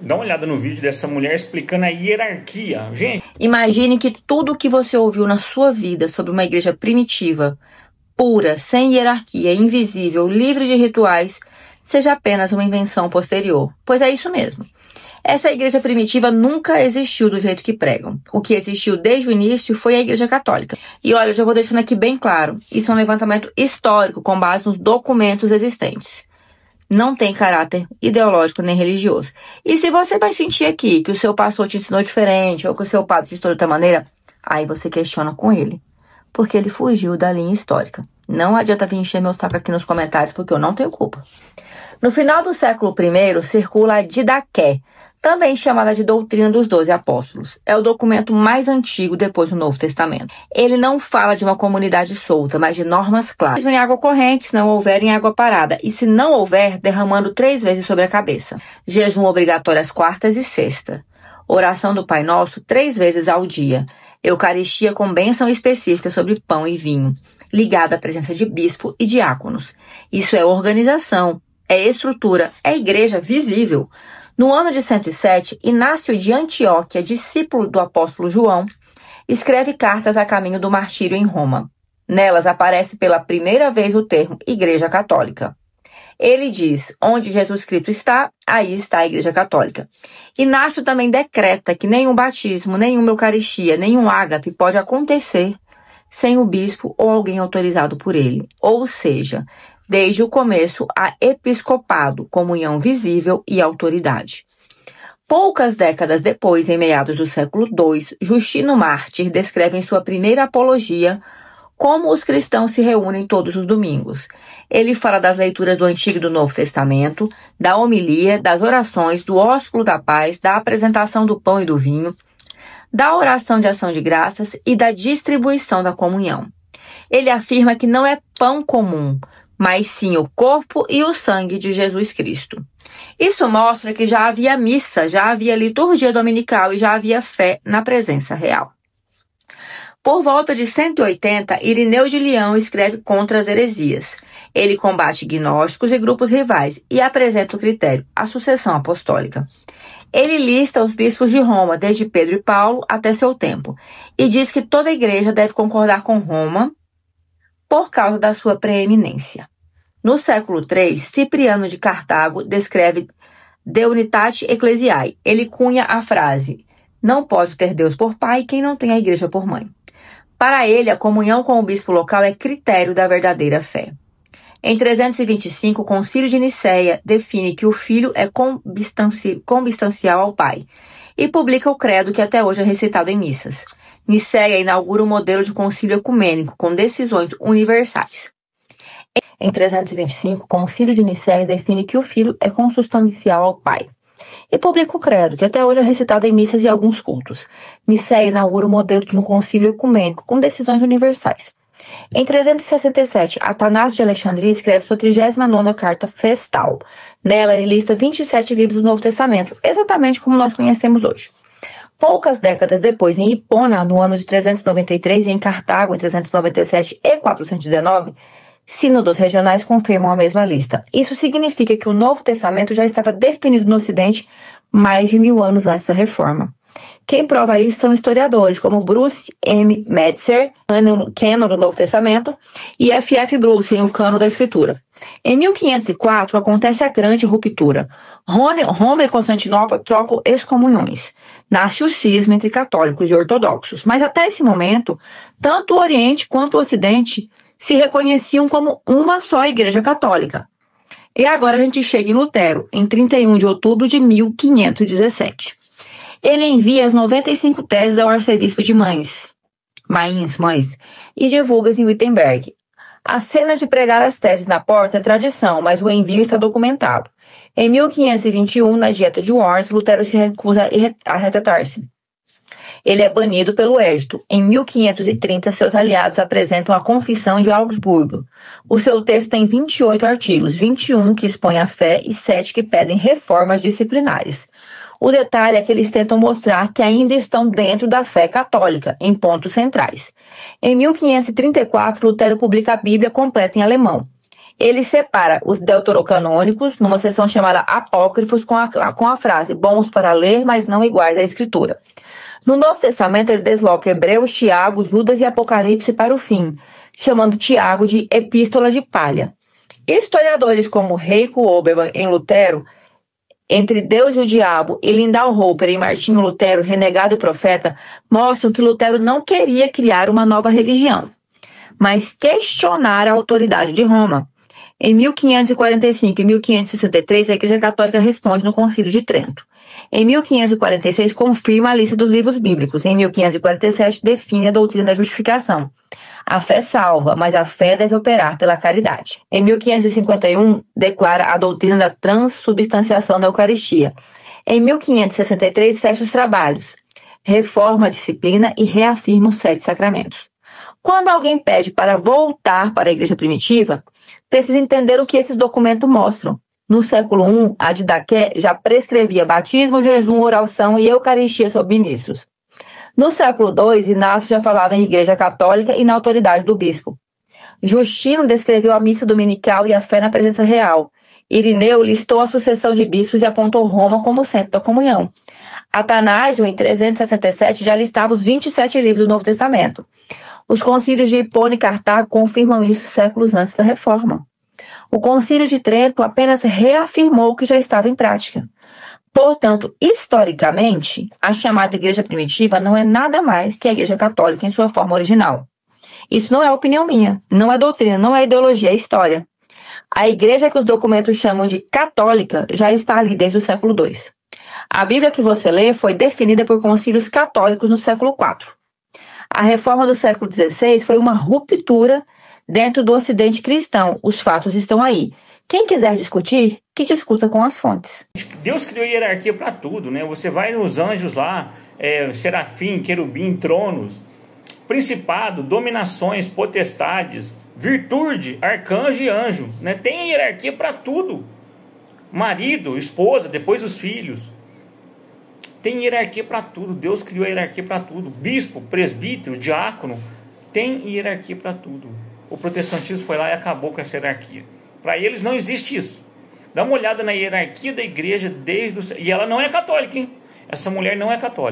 Dá uma olhada no vídeo dessa mulher explicando a hierarquia, gente. Imagine que tudo o que você ouviu na sua vida sobre uma igreja primitiva, pura, sem hierarquia, invisível, livre de rituais, seja apenas uma invenção posterior. Pois é isso mesmo. Essa igreja primitiva nunca existiu do jeito que pregam. O que existiu desde o início foi a Igreja Católica. E olha, eu já vou deixando aqui bem claro, isso é um levantamento histórico com base nos documentos existentes. Não tem caráter ideológico nem religioso. E se você vai sentir aqui que o seu pastor te ensinou diferente ou que o seu padre te ensinou de outra maneira, aí você questiona com ele. Porque ele fugiu da linha histórica. Não adianta vir encher meu saco aqui nos comentários porque eu não tenho culpa. No final do século I, circula a Didaqué, também chamada de Doutrina dos 12 Apóstolos. É o documento mais antigo depois do Novo Testamento. Ele não fala de uma comunidade solta, mas de normas claras. Em água corrente, se não houver em água parada. E se não houver, derramando 3 vezes sobre a cabeça. Jejum obrigatório às quartas e sexta. Oração do Pai Nosso 3 vezes ao dia. Eucaristia com bênção específica sobre pão e vinho. Ligada à presença de bispo e diáconos. Isso é organização, é estrutura, é igreja visível. No ano de 107, Inácio de Antioquia, discípulo do apóstolo João, escreve cartas a caminho do martírio em Roma. Nelas aparece pela primeira vez o termo Igreja Católica. Ele diz, onde Jesus Cristo está, aí está a Igreja Católica. Inácio também decreta que nenhum batismo, nenhuma Eucaristia, nenhum ágape pode acontecer sem o bispo ou alguém autorizado por ele. Ou seja, desde o começo, há episcopado, comunhão visível e autoridade. Poucas décadas depois, em meados do século II, Justino Mártir descreve em sua primeira apologia como os cristãos se reúnem todos os domingos. Ele fala das leituras do Antigo e do Novo Testamento, da homilia, das orações, do ósculo da paz, da apresentação do pão e do vinho, da oração de ação de graças e da distribuição da comunhão. Ele afirma que não é pão comum, mas sim o corpo e o sangue de Jesus Cristo. Isso mostra que já havia missa, já havia liturgia dominical e já havia fé na presença real. Por volta de 180, Irineu de Leão escreve contra as heresias. Ele combate gnósticos e grupos rivais e apresenta o critério, a sucessão apostólica. Ele lista os bispos de Roma, desde Pedro e Paulo até seu tempo, e diz que toda igreja deve concordar com Roma por causa da sua preeminência. No século III, Cipriano de Cartago descreve De Unitate Ecclesiae. Ele cunha a frase, não pode ter Deus por pai quem não tem a igreja por mãe. Para ele, a comunhão com o bispo local é critério da verdadeira fé. Em 325, o Concílio de Nicéia define que o filho é consubstancial ao pai e publica o credo que até hoje é recitado em missas. Nicéia inaugura um modelo de concílio ecumênico com decisões universais. Em 325, o Concílio de Nicéia define que o filho é consubstancial ao pai e publica o credo que até hoje é recitado em missas e alguns cultos. Nicéia inaugura um modelo de um concílio ecumênico com decisões universais. Em 367, Atanásio de Alexandria escreve sua 39ª carta festal. Nela, ele lista 27 livros do Novo Testamento, exatamente como nós conhecemos hoje. Poucas décadas depois, em Hipona, no ano de 393, e em Cartago, em 397 e 419, sínodos regionais confirmam a mesma lista. Isso significa que o Novo Testamento já estava definido no Ocidente mais de 1000 anos antes da Reforma. Quem prova isso são historiadores como Bruce M. Metzer, Cânon do Novo Testamento, e F. F. Bruce, em O Cânon da Escritura. Em 1504, acontece a grande ruptura. Roma e Constantinopla trocam excomunhões. Nasce o cisma entre católicos e ortodoxos. Mas até esse momento, tanto o Oriente quanto o Ocidente se reconheciam como uma só Igreja Católica. E agora a gente chega em Lutero, em 31 de outubro de 1517. Ele envia as 95 teses ao arcebispo de Mainz, e divulga-as em Wittenberg. A cena de pregar as teses na porta é tradição, mas o envio está documentado. Em 1521, na Dieta de Worms, Lutero se recusa a retratar-se. Ele é banido pelo Édito. Em 1530, seus aliados apresentam a Confissão de Augsburgo. O seu texto tem 28 artigos, 21 que expõem a fé e 7 que pedem reformas disciplinares. O detalhe é que eles tentam mostrar que ainda estão dentro da fé católica, em pontos centrais. Em 1534, Lutero publica a Bíblia completa em alemão. Ele separa os deuterocanônicos numa seção chamada apócrifos com a frase bons para ler, mas não iguais à Escritura. No Novo Testamento, ele desloca Hebreus, Tiago, Judas e Apocalipse para o fim, chamando Tiago de epístola de palha. Historiadores como Heiko Obermann em Lutero, Entre Deus e o Diabo, e Lindau Roper em Martinho Lutero, Renegado e Profeta, mostram que Lutero não queria criar uma nova religião, mas questionar a autoridade de Roma. Em 1545 e 1563, a Igreja Católica responde no Concílio de Trento. Em 1546, confirma a lista dos livros bíblicos. Em 1547, define a doutrina da justificação. A fé salva, mas a fé deve operar pela caridade. Em 1551, declara a doutrina da transubstanciação da Eucaristia. Em 1563, fecha os trabalhos, reforma a disciplina e reafirma os 7 sacramentos. Quando alguém pede para voltar para a igreja primitiva, precisa entender o que esses documentos mostram. No século I, a Didaqué já prescrevia batismo, jejum, oração e eucaristia sob ministros. No século II, Inácio já falava em igreja católica e na autoridade do bispo. Justino descreveu a missa dominical e a fé na presença real. Irineu listou a sucessão de bispos e apontou Roma como centro da comunhão. Atanásio, em 367, já listava os 27 livros do Novo Testamento. Os concílios de Hipona e Cartago confirmam isso séculos antes da Reforma. O Concílio de Trento apenas reafirmou o que já estava em prática. Portanto, historicamente, a chamada Igreja Primitiva não é nada mais que a Igreja Católica em sua forma original. Isso não é opinião minha, não é doutrina, não é ideologia, é história. A Igreja que os documentos chamam de católica já está ali desde o século II. A Bíblia que você lê foi definida por concílios católicos no século IV. A reforma do século XVI foi uma ruptura dentro do Ocidente cristão. Os fatos estão aí. Quem quiser discutir, que discuta com as fontes. Deus criou hierarquia para tudo, né? Você vai nos anjos lá, serafim, querubim, tronos, principado, dominações, potestades, virtude, arcanjo e anjo, né? Tem hierarquia para tudo. Marido, esposa, depois os filhos. Tem hierarquia para tudo. Deus criou hierarquia para tudo. Bispo, presbítero, diácono, tem hierarquia para tudo. O protestantismo foi lá e acabou com essa hierarquia. Para eles não existe isso. Dá uma olhada na hierarquia da igreja desde o... E ela não é católica, hein? Essa mulher não é católica.